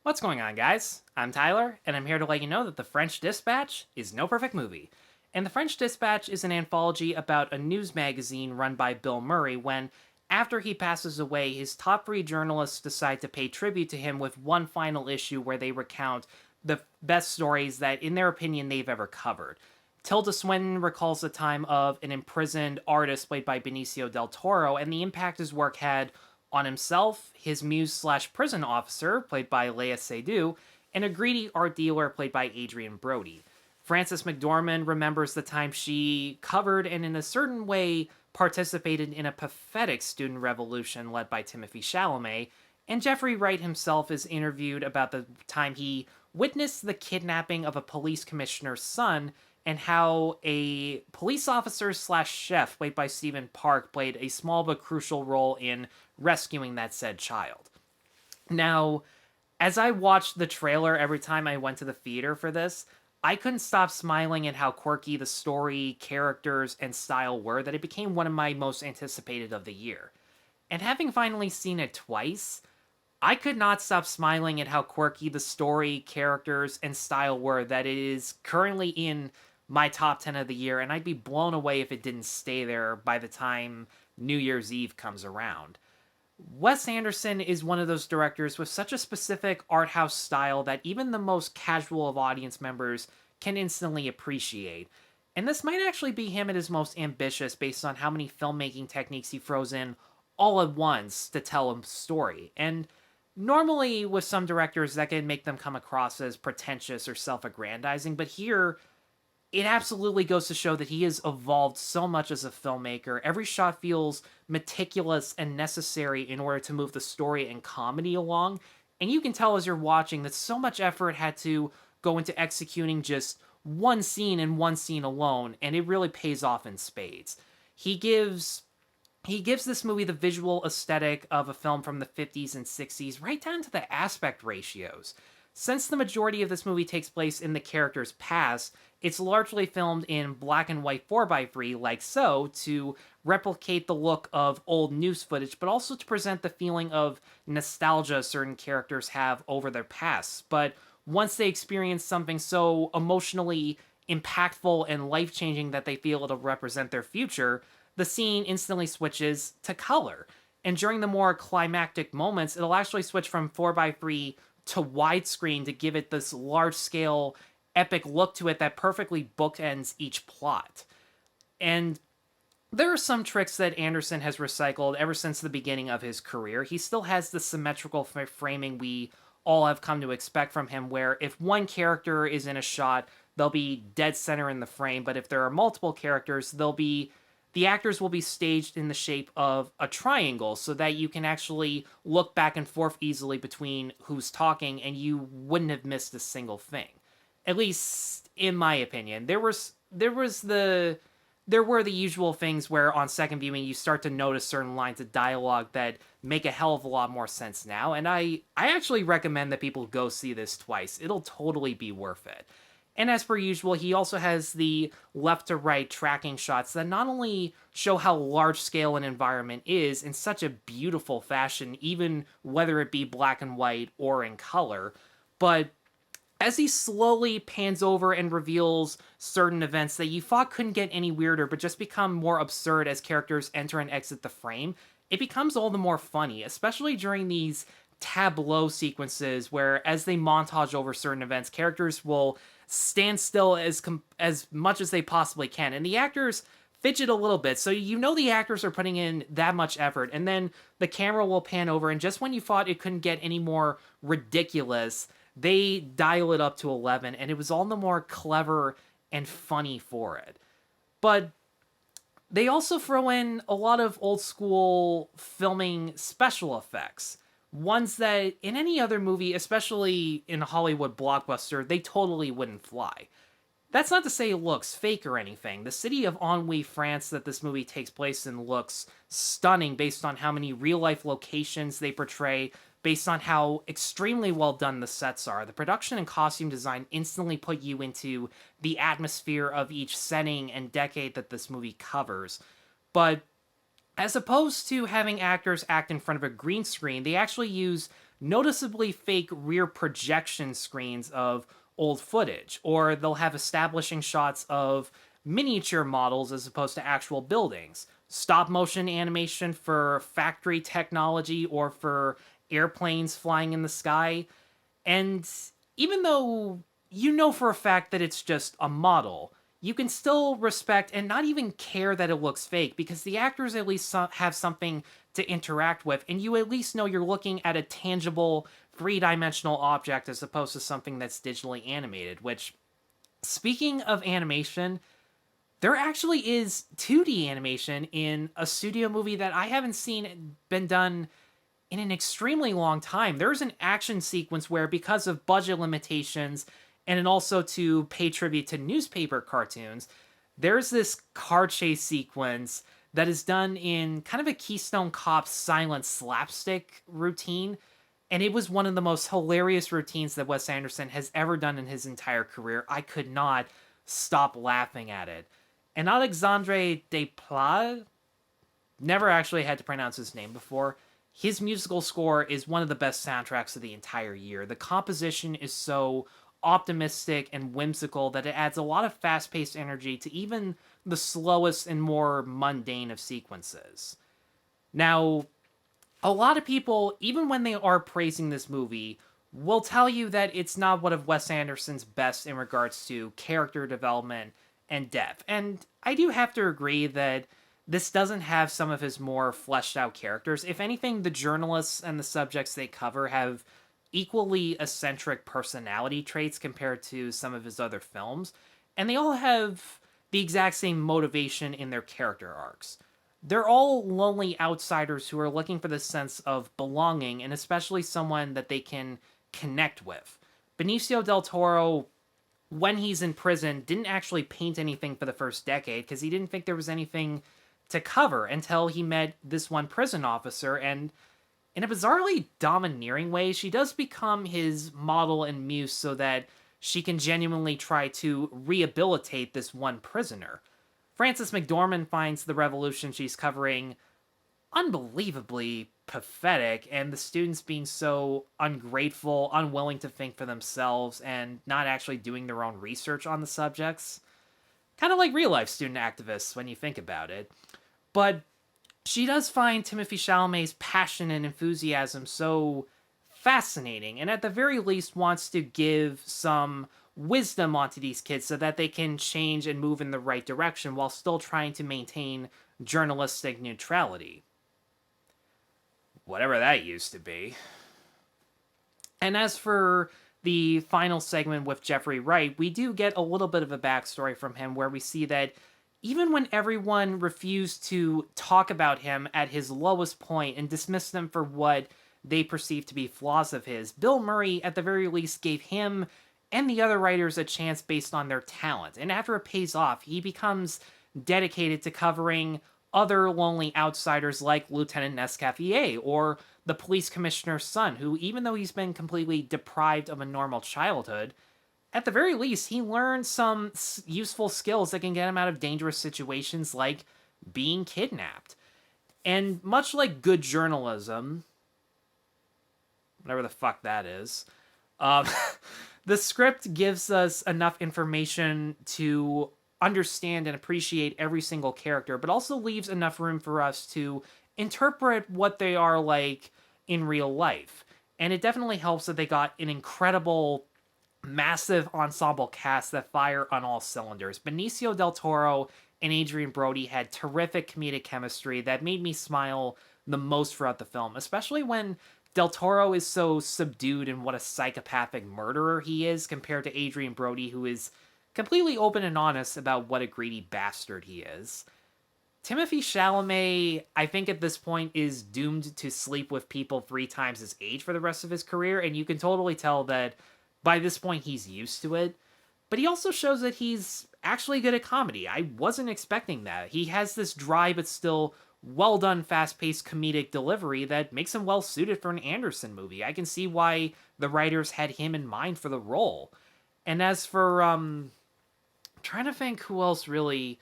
What's going on, guys? I'm Tyler, and I'm here to let you know that The French Dispatch is no perfect movie. And The French Dispatch is an anthology about a news magazine run by Bill Murray when, after he passes away, his top three journalists decide to pay tribute to him with one final issue where they recount the best stories that, in their opinion, they've ever covered. Tilda Swinton recalls the time of an imprisoned artist played by Benicio del Toro and the impact his work had on himself, his muse/prison officer, played by Léa Seydoux, and a greedy art dealer, played by Adrien Brody. Frances McDormand remembers the time she covered and, in a certain way, participated in a pathetic student revolution led by Timothée Chalamet, and Jeffrey Wright himself is interviewed about the time he witnessed the kidnapping of a police commissioner's son and how a police officer/chef played by Stephen Park played a small but crucial role in rescuing that said child. Now, as I watched the trailer every time I went to the theater for this, I couldn't stop smiling at how quirky the story, characters, and style were that it became one of my most anticipated of the year. And having finally seen it twice, I could not stop smiling at how quirky the story, characters, and style were that it is currently in my top 10 of the year, and I'd be blown away if it didn't stay there by the time New Year's Eve comes around. Wes Anderson is one of those directors with such a specific art house style that even the most casual of audience members can instantly appreciate. And this might actually be him at his most ambitious based on how many filmmaking techniques he throws in all at once to tell a story. And normally with some directors that can make them come across as pretentious or self-aggrandizing, but here it absolutely goes to show that he has evolved so much as a filmmaker. Every shot feels meticulous and necessary in order to move the story and comedy along. And you can tell as you're watching that so much effort had to go into executing just one scene and one scene alone, and it really pays off in spades. He gives this movie the visual aesthetic of a film from the 50s and 60s, right down to the aspect ratios. Since the majority of this movie takes place in the character's past, it's largely filmed in black and white 4x3 like so to replicate the look of old news footage, but also to present the feeling of nostalgia certain characters have over their pasts. But once they experience something so emotionally impactful and life-changing that they feel it'll represent their future, the scene instantly switches to color. And during the more climactic moments, it'll actually switch from 4x3 to widescreen to give it this large-scale, epic look to it that perfectly bookends each plot. And there are some tricks that Anderson has recycled ever since the beginning of his career. He still has the symmetrical framing we all have come to expect from him, where if one character is in a shot, they'll be dead center in the frame, but if there are multiple characters, the actors will be staged in the shape of a triangle so that you can actually look back and forth easily between who's talking and you wouldn't have missed a single thing. At least in my opinion. There were the usual things where on second viewing you start to notice certain lines of dialogue that make a hell of a lot more sense now, and I actually recommend that people go see this twice. It'll totally be worth it. And as per usual, he also has the left to right tracking shots that not only show how large scale an environment is in such a beautiful fashion, even whether it be black and white or in color, but as he slowly pans over and reveals certain events that you thought couldn't get any weirder but just become more absurd as characters enter and exit the frame, it becomes all the more funny, especially during these tableau sequences where, as they montage over certain events, characters will stand still as much as they possibly can, and the actors fidget a little bit, so you know the actors are putting in that much effort, and then the camera will pan over, and just when you thought it couldn't get any more ridiculous, they dial it up to 11, and it was all the more clever and funny for it. But they also throw in a lot of old school filming special effects. Ones that in any other movie, especially in a Hollywood blockbuster, they totally wouldn't fly. That's not to say it looks fake or anything. The city of Ennui, France that this movie takes place in looks stunning based on how many real-life locations they portray, based on how extremely well done the sets are. The production and costume design instantly put you into the atmosphere of each setting and decade that this movie covers. But as opposed to having actors act in front of a green screen, they actually use noticeably fake rear projection screens of old footage, or they'll have establishing shots of miniature models as opposed to actual buildings, stop motion animation for factory technology or for airplanes flying in the sky. And even though you know for a fact that it's just a model, you can still respect and not even care that it looks fake because the actors at least have something to interact with, and you at least know you're looking at a tangible, three-dimensional object as opposed to something that's digitally animated, which, speaking of animation, there actually is 2D animation in a studio movie that I haven't seen been done in an extremely long time. There's an action sequence where, because of budget limitations and also to pay tribute to newspaper cartoons, there's this car chase sequence that is done in kind of a Keystone Cops silent slapstick routine. And it was one of the most hilarious routines that Wes Anderson has ever done in his entire career. I could not stop laughing at it. And Alexandre Desplat, never actually had to pronounce his name before. His musical score is one of the best soundtracks of the entire year. The composition is so optimistic and whimsical that it adds a lot of fast-paced energy to even the slowest and more mundane of sequences. Now, a lot of people, even when they are praising this movie, will tell you that it's not one of Wes Anderson's best in regards to character development and depth. And I do have to agree that this doesn't have some of his more fleshed out characters. If anything, the journalists and the subjects they cover have equally eccentric personality traits compared to some of his other films, and they all have the exact same motivation in their character arcs. They're all lonely outsiders who are looking for the sense of belonging, and especially someone that they can connect with. Benicio del Toro, when he's in prison, didn't actually paint anything for the first decade because he didn't think there was anything to cover until he met this one prison officer, and in a bizarrely domineering way, she does become his model and muse so that she can genuinely try to rehabilitate this one prisoner. Frances McDormand finds the revolution she's covering unbelievably pathetic, and the students being so ungrateful, unwilling to think for themselves, and not actually doing their own research on the subjects. Kind of like real-life student activists when you think about it. But she does find Timothée Chalamet's passion and enthusiasm so fascinating, and at the very least wants to give some wisdom onto these kids so that they can change and move in the right direction while still trying to maintain journalistic neutrality. Whatever that used to be. And as for the final segment with Jeffrey Wright, we do get a little bit of a backstory from him where we see that even when everyone refused to talk about him at his lowest point and dismissed him for what they perceived to be flaws of his, Bill Murray at the very least gave him and the other writers a chance based on their talent. And after it pays off, he becomes dedicated to covering other lonely outsiders like Lieutenant Nescaffier or the police commissioner's son, who, even though he's been completely deprived of a normal childhood, at the very least, he learned some useful skills that can get him out of dangerous situations like being kidnapped. And much like good journalism, whatever the fuck that is, the script gives us enough information to understand and appreciate every single character, but also leaves enough room for us to interpret what they are like in real life. And it definitely helps that they got an incredible, massive ensemble cast that fire on all cylinders. Benicio del Toro and Adrien Brody had terrific comedic chemistry that made me smile the most throughout the film, especially when Del Toro is so subdued in what a psychopathic murderer he is compared to Adrien Brody, who is completely open and honest about what a greedy bastard he is. Timothée Chalamet, I think at this point, is doomed to sleep with people 3 times his age for the rest of his career, and you can totally tell that by this point he's used to it. But he also shows that he's actually good at comedy. I wasn't expecting that. He has this dry but still well done, fast-paced comedic delivery that makes him well suited for an Anderson movie. I can see why the writers had him in mind for the role. And as for trying to think who else really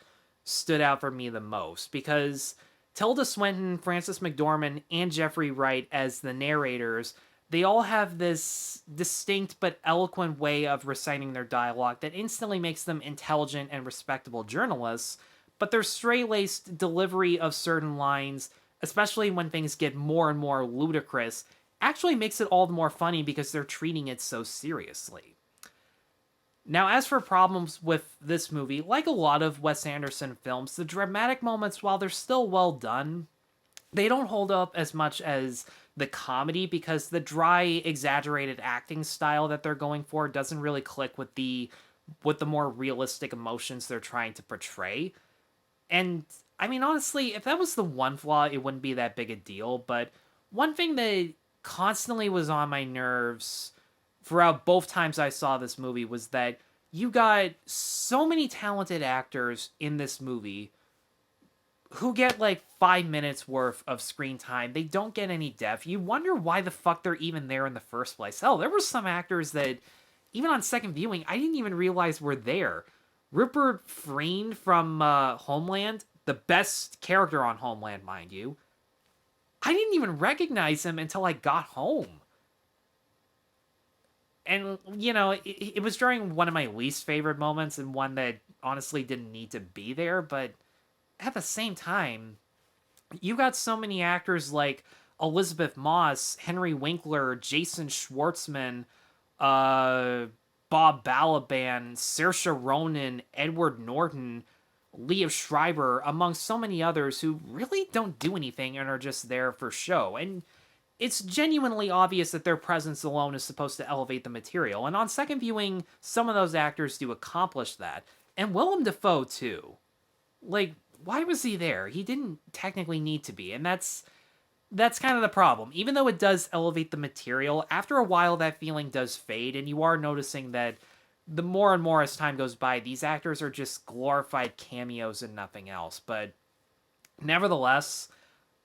stood out for me the most, because Tilda Swinton, Frances McDormand, and Jeffrey Wright as the narrators they all have this distinct but eloquent way of reciting their dialogue that instantly makes them intelligent and respectable journalists, but their stray-laced delivery of certain lines, especially when things get more and more ludicrous, actually makes it all the more funny because they're treating it so seriously. Now, as for problems with this movie, like a lot of Wes Anderson films, the dramatic moments, while they're still well done, they don't hold up as much as the comedy because the dry, exaggerated acting style that they're going for doesn't really click with the more realistic emotions they're trying to portray. And I mean, honestly, if that was the one flaw, it wouldn't be that big a deal. But one thing that constantly was on my nerves throughout both times I saw this movie was that you got so many talented actors in this movie who get like 5 minutes worth of screen time. They don't get any depth. You wonder why the fuck they're even there in the first place. Hell, there were some actors that, even on second viewing, I didn't even realize were there. Rupert Friend from Homeland, the best character on Homeland, mind you. I didn't even recognize him until I got home. And, you know, it was during one of my least favorite moments and one that honestly didn't need to be there, but at the same time, you got so many actors like Elizabeth Moss, Henry Winkler, Jason Schwartzman, Bob Balaban, Saoirse Ronan, Edward Norton, Liev Schreiber, among so many others who really don't do anything and are just there for show. And it's genuinely obvious that their presence alone is supposed to elevate the material. And on second viewing, some of those actors do accomplish that. And Willem Dafoe, too. Like, why was he there? He didn't technically need to be. And that's kind of the problem. Even though it does elevate the material, after a while that feeling does fade, and you are noticing that the more and more as time goes by, these actors are just glorified cameos and nothing else. But nevertheless,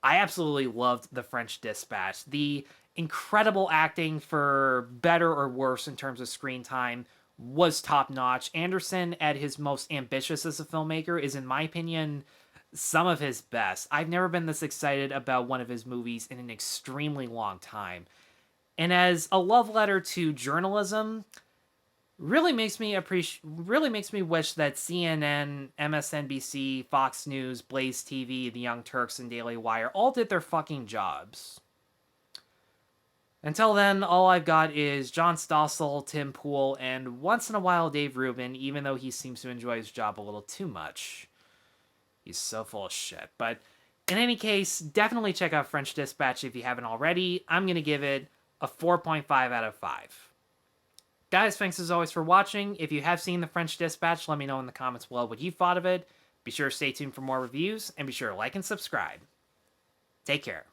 I absolutely loved The French Dispatch. The incredible acting, for better or worse in terms of screen time, was top-notch. Anderson, at his most ambitious as a filmmaker, is, in my opinion, some of his best. I've never been this excited about one of his movies in an extremely long time. And as a love letter to journalism, really makes me wish that CNN, MSNBC, Fox News, Blaze TV, The Young Turks, and Daily Wire all did their fucking jobs. Until then, all I've got is John Stossel, Tim Pool, and once in a while Dave Rubin, even though he seems to enjoy his job a little too much. He's so full of shit. But in any case, definitely check out French Dispatch if you haven't already. I'm going to give it a 4.5 out of 5. Guys, thanks as always for watching. If you have seen The French Dispatch, let me know in the comments below what you thought of it. Be sure to stay tuned for more reviews, and be sure to like and subscribe. Take care.